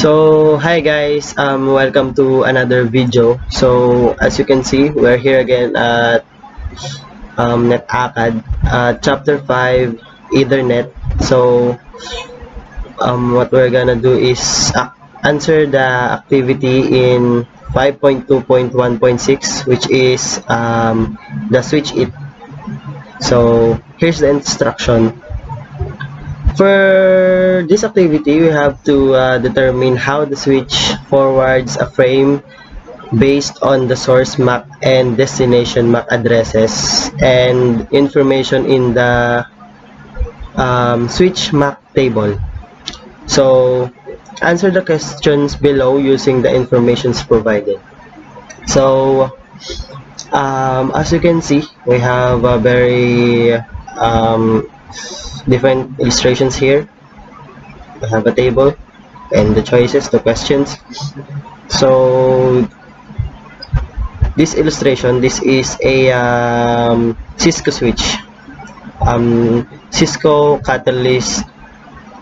So hi guys, welcome to another video. So as you can see, we're here again at NetAcad, chapter 5 Ethernet. So what we're gonna do is answer the activity in 5.2.1.6, which is the switch it. So here's the instruction. For this activity, we have to determine how the switch forwards a frame based on the source MAC and destination MAC addresses and information in the switch MAC table. So answer the questions below using the informations provided. So as you can see, we have a very different illustrations here. We have a table and the choices, the questions. So this illustration, this is a Cisco switch, Cisco Catalyst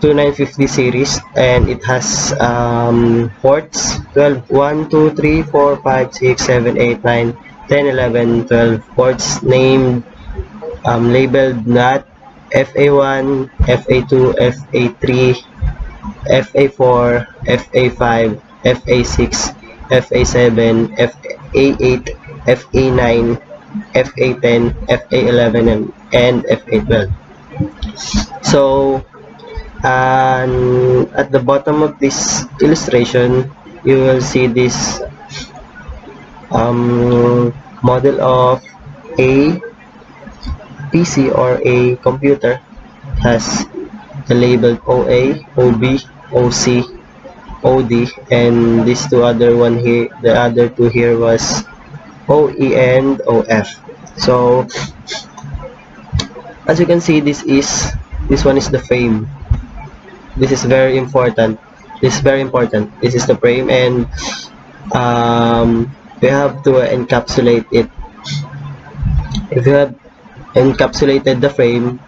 2950 series, and it has ports 12, 1, 2, 3, 4, 5, 6, 7, 8, 9, 10, 11, 12 ports named labeled NAT FA1, FA2, FA3, FA4, FA5, FA6, FA7, FA8, FA9, FA10, FA11, and FA12. So, at the bottom of this illustration, you will see this model of a PC or a computer. Has the label OA, OB, OC, OD, and these two other one here, the other two here was OE and OF. So as you can see, this one is the frame. This is very important. This is very important. This is the frame, and we have to encapsulate it. If you have encapsulated the frame,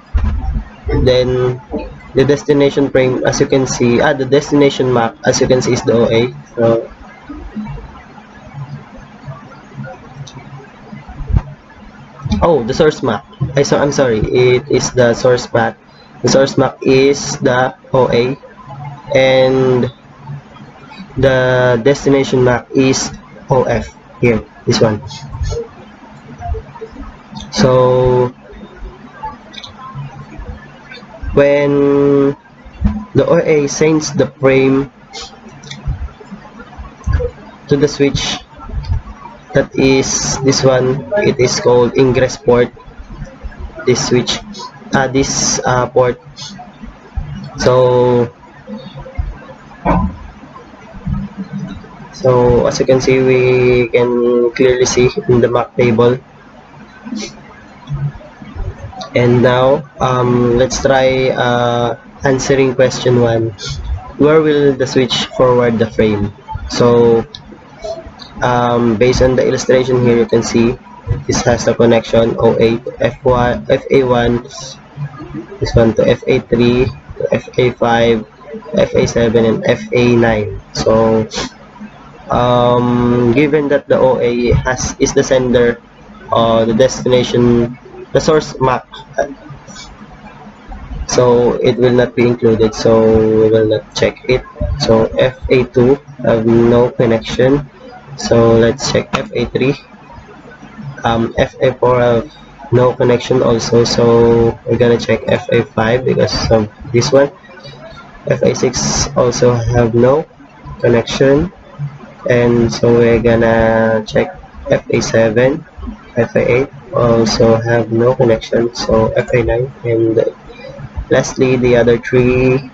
then the destination frame, as you can see, the destination MAC, as you can see, is the OA. So the source MAC. I'm sorry, it is the source MAC. The source MAC is the OA, and the destination MAC is OF here, this one. So when the OA sends the frame to the switch, that is this one, it is called ingress port, this switch, this port. So as you can see, we can clearly see in the MAC table. And now let's try answering question 1. Where will the switch forward the frame? So based on the illustration here, you can see this has the connection OA to FA1, this one to FA3, to FA5, FA7, and FA9. So given that the OA is the sender, the destination, the source MAC, so it will not be included, so we will not check it. So FA2 have no connection, so let's check FA3. FA4 have no connection also, so we're gonna check FA5 because of this one. FA6 also have no connection, and so we're gonna check FA7. FA8 also have no connection, so FA9, and lastly the other 3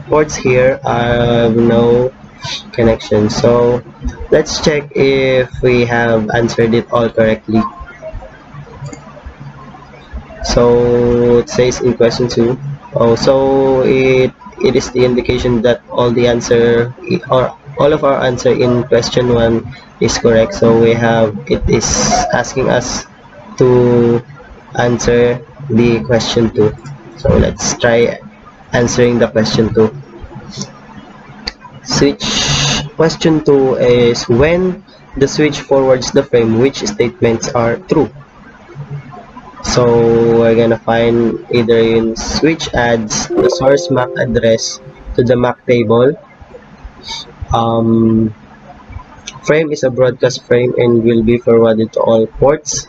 ports here have no connection. So let's check if we have answered it all correctly. So it says in question 2, so it is the indication that all the answer, or all of our answer in question 1 is correct. So we have, it is asking us to answer the question 2. So let's try answering the question 2. Switch question 2 is when the switch forwards the frame, which statements are true? So we're gonna find either in switch adds the source MAC address to the MAC table. Um, Frame is a broadcast frame and will be forwarded to all ports.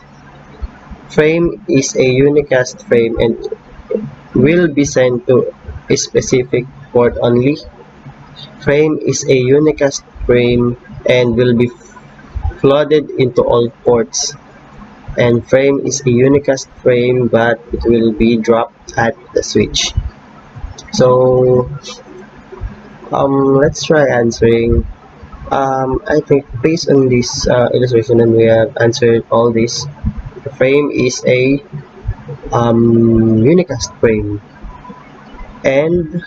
Frame is a unicast frame and will be sent to a specific port only. Frame is a unicast frame and will be flooded into all ports. And frame is a unicast frame but it will be dropped at the switch. So let's try answering. I think based on this illustration and we have answered all this, the frame is a unicast frame, and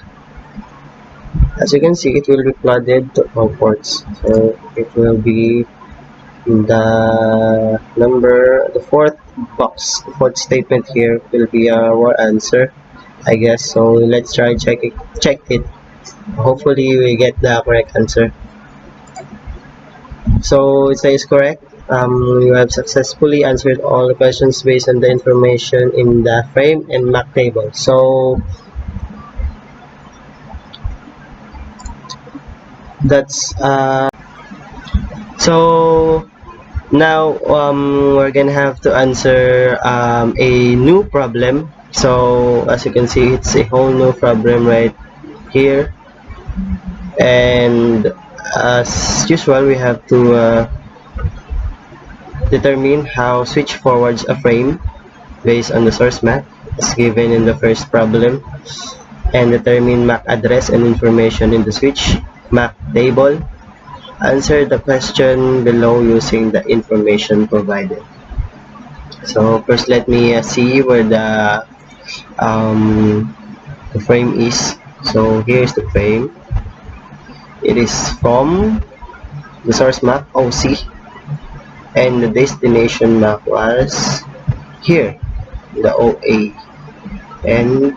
as you can see it will be flooded to all ports, so it will be the fourth box, the fourth statement here will be our answer, I guess. So let's try check it. Hopefully we get the correct answer. So it says correct. You have successfully answered all the questions based on the information in the frame and MAC table. So that's so now we're gonna have to answer a new problem. So as you can see, it's a whole new problem right here, and as usual we have to determine how switch forwards a frame based on the source MAC as given in the first problem, and determine MAC address and information in the switch MAC table. Answer the question below using the information provided. So first let me see where the frame is. So here's the frame. It is from the source MAC OC, and the destination MAC was here, the OA. And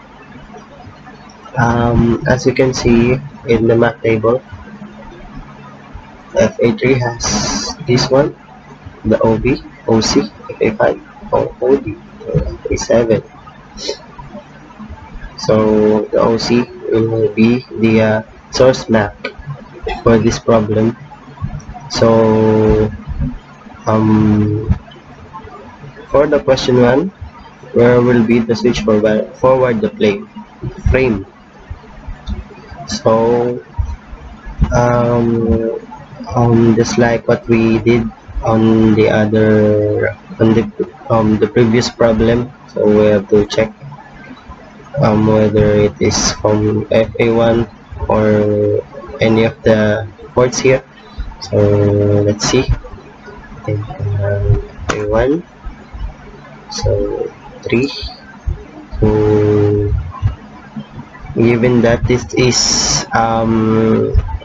as you can see in the MAC table, FA3 has this one, the OB, OC, FA5, OD, FA7. So the OC will be the source MAC for this problem. So for the question 1, where will be the switch forward the frame? So just like what we did on the previous problem, so we have to check whether it is from FA1 or any of the ports here. So let's see. FA1, so 3. So given that this is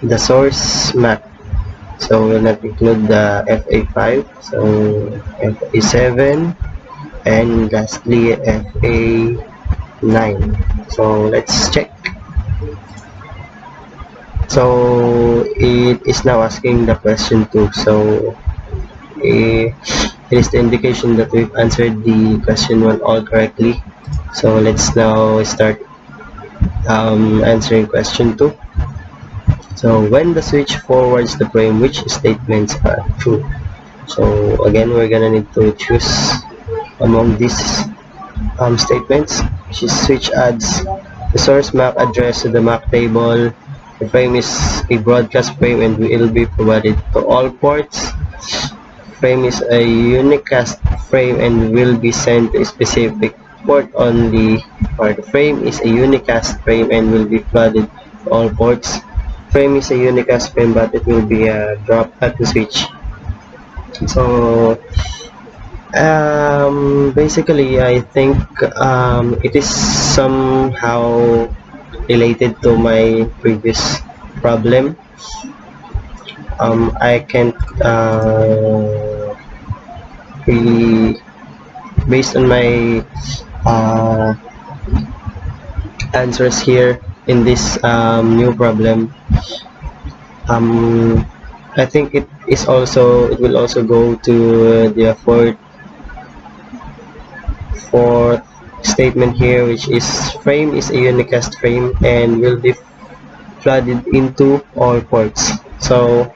the source MAC, so we'll not include the FA5, so FA7, and lastly FA9. So let's check. So it is now asking the question 2. So it is the indication that we've answered the question 1 all correctly. So let's now start answering question 2. So when the switch forwards the frame, which statements are true? So again, we're gonna need to choose among these statements. Switch adds the source MAC address to the MAC table. The frame is a broadcast frame and will be provided to all ports. Frame is a unicast frame and will be sent to a specific port only. Or the frame is a unicast frame and will be flooded to all ports. Frame is a unicast frame but it will be dropped at the switch. So basically I think it is somehow related to my previous problem. I can't really, based on my answers here in this new problem, um, I think it will also go to the fourth statement here, which is frame is a unicast frame and will be flooded into all ports. So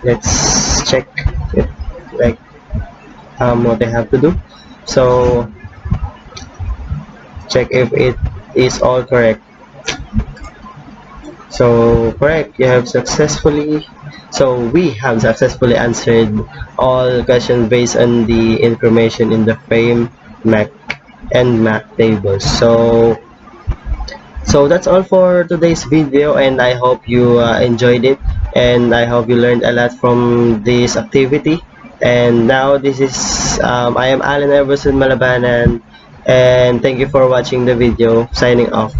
let's check it, like what I have to do. So check if it is all correct. So correct, we have successfully answered all questions based on the information in the frame, Mac, and Mac tables. So that's all for today's video, and I hope you enjoyed it, and I hope you learned a lot from this activity. And now this is I am Alan Iverson Malabanan, and thank you for watching the video. Signing off.